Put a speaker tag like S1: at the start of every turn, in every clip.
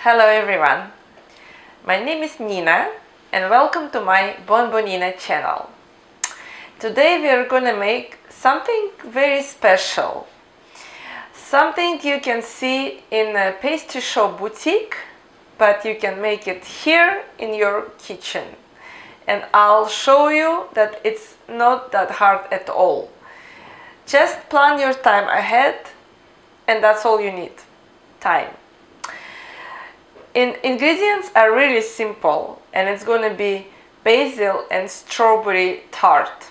S1: Hello everyone, my name is Nina and welcome to my Bonbonina channel. Today we are gonna make something very special. Something you can see in a pastry shop boutique, but you can make it here in your kitchen. And I'll show you that it's not that hard at all. Just plan your time ahead and that's all you need, time. Ingredients are really simple and it's going to be basil and strawberry tart.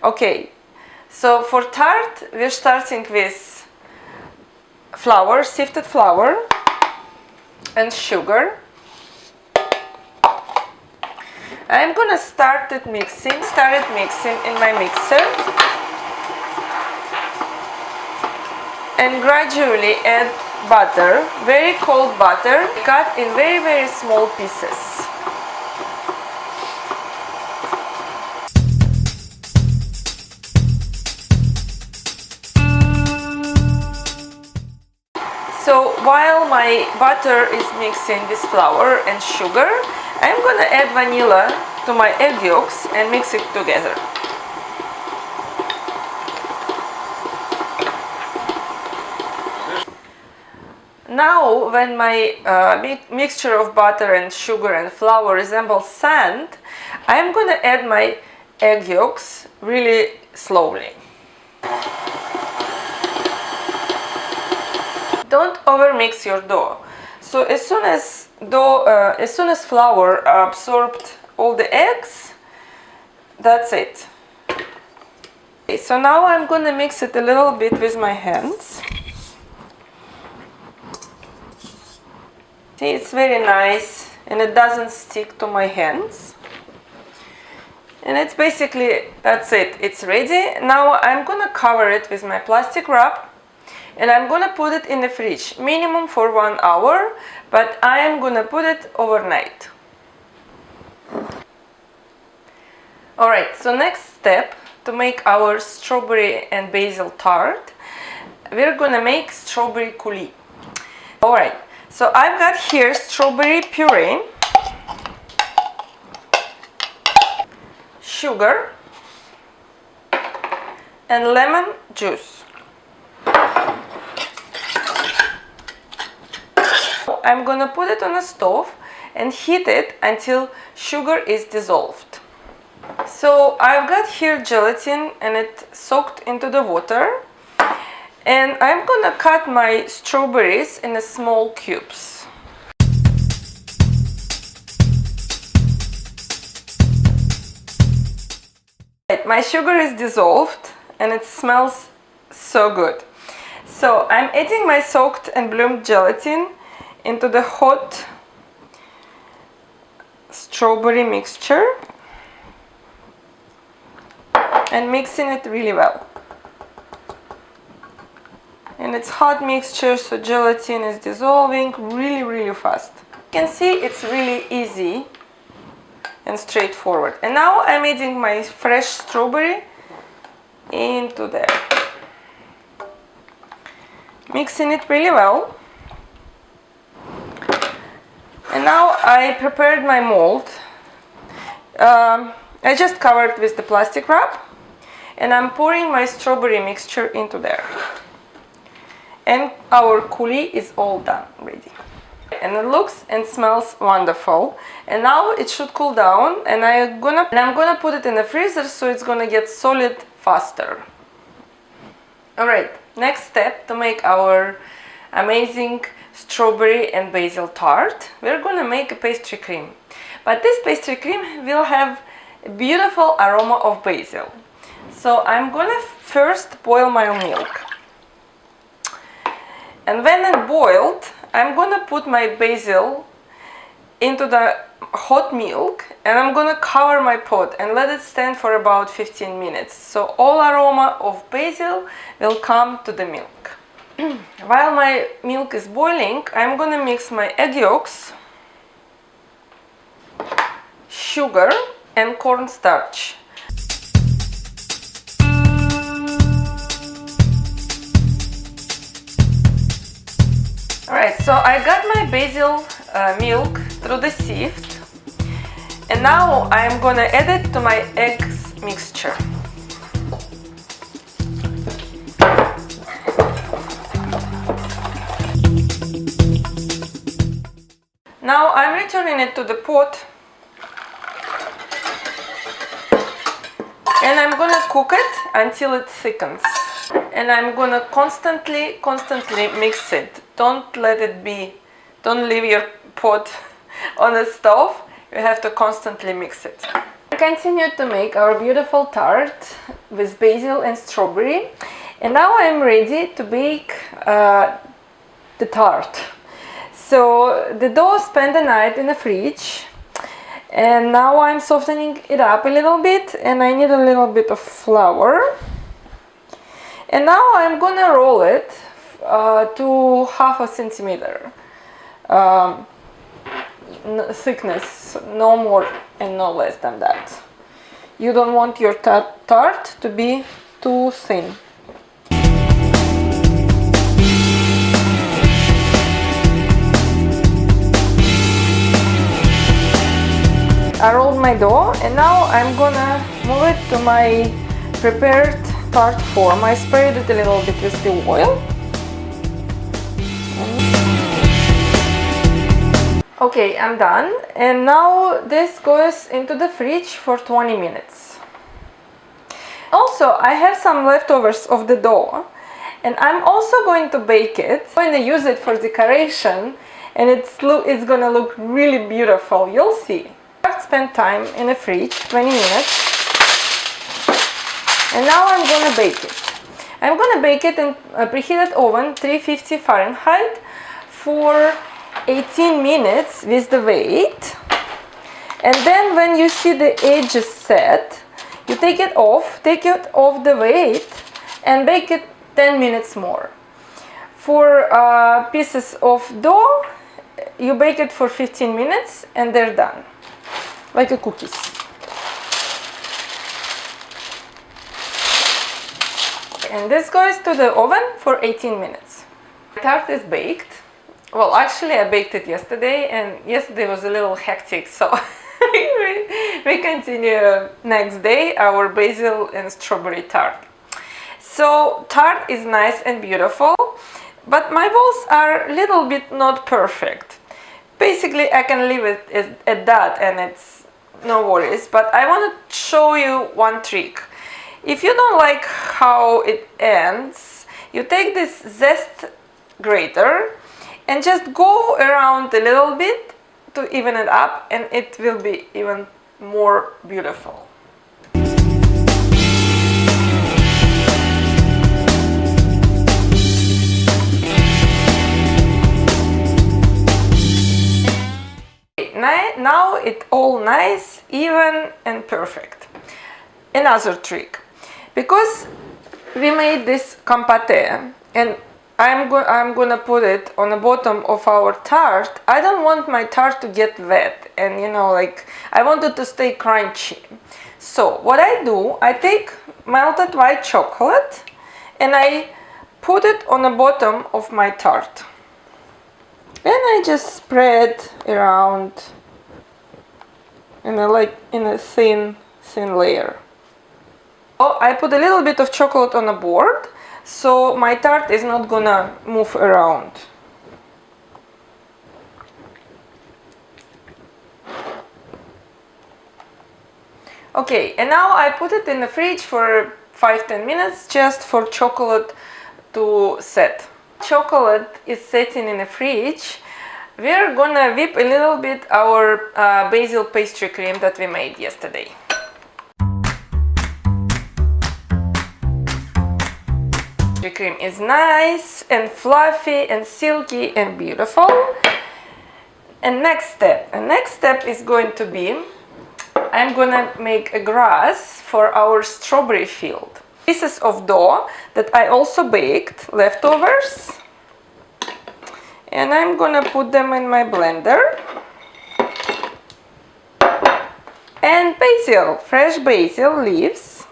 S1: Okay, so for tart we're starting with flour, sifted flour and sugar. I'm going to start mixing in my mixer and gradually add butter, very cold butter, cut in very small pieces. So while my butter is mixing with flour and sugar, I'm gonna add vanilla to my egg yolks and mix it together. Now, when my mixture of butter and sugar and flour resembles sand, I'm going to add my egg yolks really slowly. Don't overmix your dough. So as soon as flour absorbed all the eggs, that's it. Okay, so now I'm going to mix it a little bit with my hands. See, it's very nice and it doesn't stick to my hands. And it's basically, that's it, it's ready. Now I'm gonna cover it with my plastic wrap and I'm gonna put it in the fridge, minimum for 1 hour, but I am gonna put it overnight. Alright, so next step, to make our strawberry and basil tart, we're gonna make strawberry coulis. Alright. So I've got here strawberry puree, sugar and lemon juice. I'm gonna put it on a stove and heat it until sugar is dissolved. So I've got here gelatin and it's soaked into the water. And I'm gonna cut my strawberries in small cubes. My sugar is dissolved and it smells so good. So I'm adding my soaked and bloomed gelatin into the hot strawberry mixture and mixing it really well. And it's hot mixture, so gelatin is dissolving really fast. You can see it's really easy and straightforward. And now I'm adding my fresh strawberry into there. Mixing it really well. And now I prepared my mold. I just covered with the plastic wrap and I'm pouring my strawberry mixture into there. And our coulis is all done, ready. And it looks and smells wonderful. And now it should cool down and I'm gonna put it in the freezer so it's gonna get solid faster. Alright, next step to make our amazing strawberry and basil tart. We're gonna make a pastry cream. But this pastry cream will have a beautiful aroma of basil. So I'm gonna first boil my milk. And when it boiled, I'm gonna put my basil into the hot milk and I'm gonna cover my pot and let it stand for about 15 minutes. So all aroma of basil will come to the milk. While my milk is boiling, I'm gonna mix my egg yolks, sugar and cornstarch. Alright, so I got my basil milk through the sieve, and now I'm gonna add it to my eggs mixture. Now I'm returning it to the pot, and I'm gonna cook it until it thickens. And I'm gonna constantly mix it. Don't leave your pot on the stove. You have to constantly mix it. I continue to make our beautiful tart with basil and strawberry. And now I'm ready to bake the tart. So the dough spent the night in the fridge. And now I'm softening it up a little bit, and I need a little bit of flour. And now I'm gonna roll it to 1/2 centimeter thickness, no more and no less than that. You don't want your tart to be too thin. I rolled my dough, and now I'm gonna move it to my prepared tart form. I sprayed it a little bit with the oil. Okay, I'm done, and now this goes into the fridge for 20 minutes. Also, I have some leftovers of the dough, and I'm also going to bake it. I'm going to use it for decoration, and it's gonna look really beautiful. You'll see. I've spent time in the fridge, 20 minutes, and now I'm gonna bake it. I'm gonna bake it in a preheated oven, 350 Fahrenheit, for 18 minutes with the weight. And then when you see the edges set, you take it off the weight, and bake it 10 minutes more. For pieces of dough, you bake it for 15 minutes and they're done, like a cookies. And this goes to the oven for 18 minutes. The tart is baked. Well, actually I baked it yesterday, and yesterday was a little hectic, so we continue next day our basil and strawberry tart. So tart is nice and beautiful, but my balls are a little bit not perfect. Basically I can leave it at that, and it's no worries, but I want to show you one trick. If you don't like how it ends, you take this zest grater and just go around a little bit to even it up, and it will be even more beautiful. Now it's all nice, even and perfect. Another trick, because we made this compote, and I'm gonna put it on the bottom of our tart. I don't want my tart to get wet, and like I want it to stay crunchy. So what I do, I take melted white chocolate and I put it on the bottom of my tart, and I just spread around in a thin layer. Oh, I put a little bit of chocolate on the board, so my tart is not gonna move around. Okay, and now I put it in the fridge for 5-10 minutes just for chocolate to set. Chocolate is sitting in the fridge. We're gonna whip a little bit our basil pastry cream that we made yesterday. The cream is nice and fluffy and silky and beautiful. And next step is going to be, I'm gonna make a grass for our strawberry field. Pieces of dough that I also baked, leftovers, and I'm gonna put them in my blender. And basil, fresh basil leaves.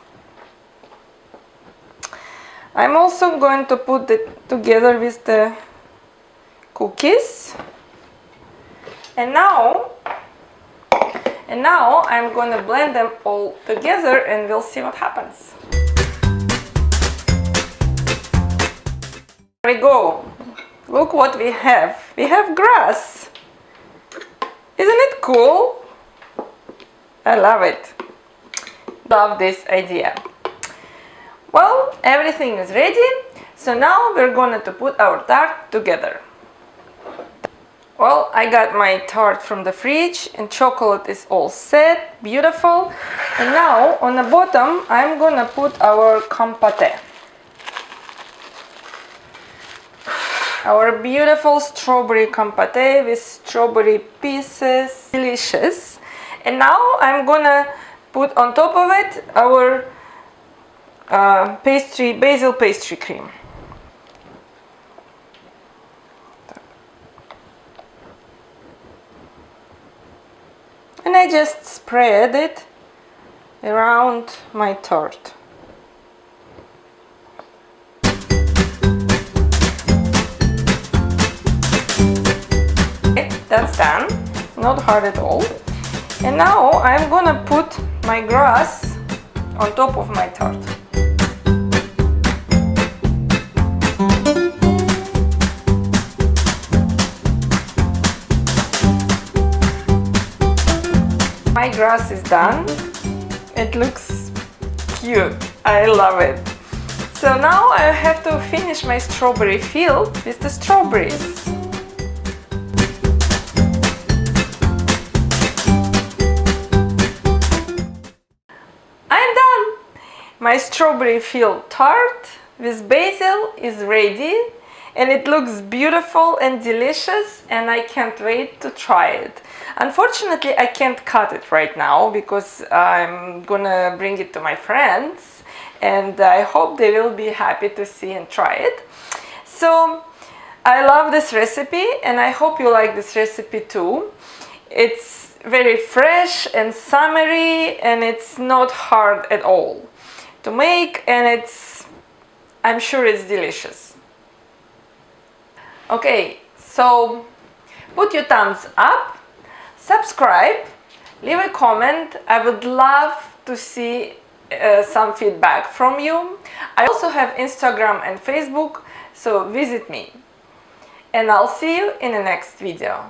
S1: I'm also going to put it together with the cookies. And now I'm gonna blend them all together and we'll see what happens. There we go. Look what we have. We have grass. Isn't it cool? I love it. Love this idea. Well, everything is ready. So now we're going to put our tart together. Well, I got my tart from the fridge and chocolate is all set, beautiful. And now on the bottom I'm gonna put our compote. Our beautiful strawberry compote with strawberry pieces, delicious. And now I'm gonna put on top of it our basil pastry cream. And I just spread it around my tart. Okay, that's done, not hard at all. And now I'm gonna put my grass on top of my tart. My grass is done. It looks cute. I love it. So now I have to finish my strawberry field with the strawberries. I'm done. My strawberry filled tart with basil is ready and it looks beautiful and delicious and I can't wait to try it. Unfortunately, I can't cut it right now because I'm gonna bring it to my friends and I hope they will be happy to see and try it. So I love this recipe and I hope you like this recipe too. It's very fresh and summery and it's not hard at all to make and I'm sure it's delicious. Okay, so put your thumbs up, subscribe, leave a comment. I would love to see some feedback from you. I also have Instagram and Facebook, so visit me. And I'll see you in the next video.